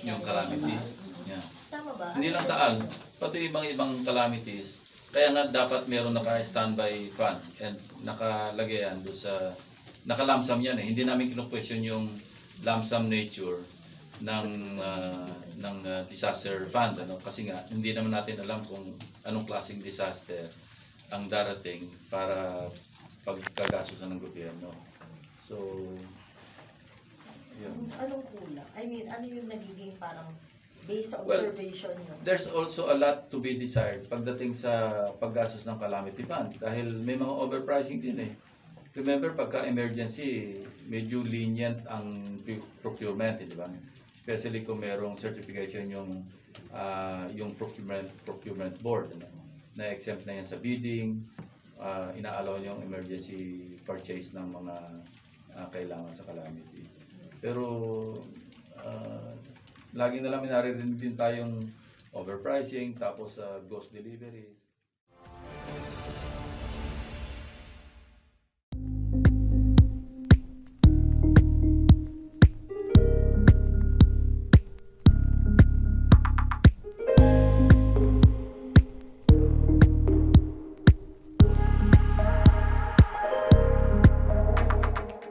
Yung nangyari sa calamity. Taal. Yeah. Tama ba? Hindi lang Taal, pati ibang calamities. Kaya nga dapat meron naka-standby fund and nakalagay yan doon sa naka-lump-sum yan eh. Hindi namin kinu-question yung lump-sum nature ng disaster fund ano kasi nga hindi naman natin alam kung anong klaseng disaster ang darating para pagkagastusan ng gobyerno. So yun. Anong kulang? I mean, ano yung nagiging parang based sa Well, observation nyo? There's also a lot to be desired pagdating sa paggastos ng calamity fund dahil may mga overpricing din eh. Remember, pagka emergency, medyo lenient ang procurement, di ba? Especially kung merong certification yung procurement board, ano? Na-exempt na yan sa bidding, inaalaw yung emergency purchase ng mga kailangan sa calamity. Pero lagi na lang naririnig din tayong overpricing, tapos ghost deliveries.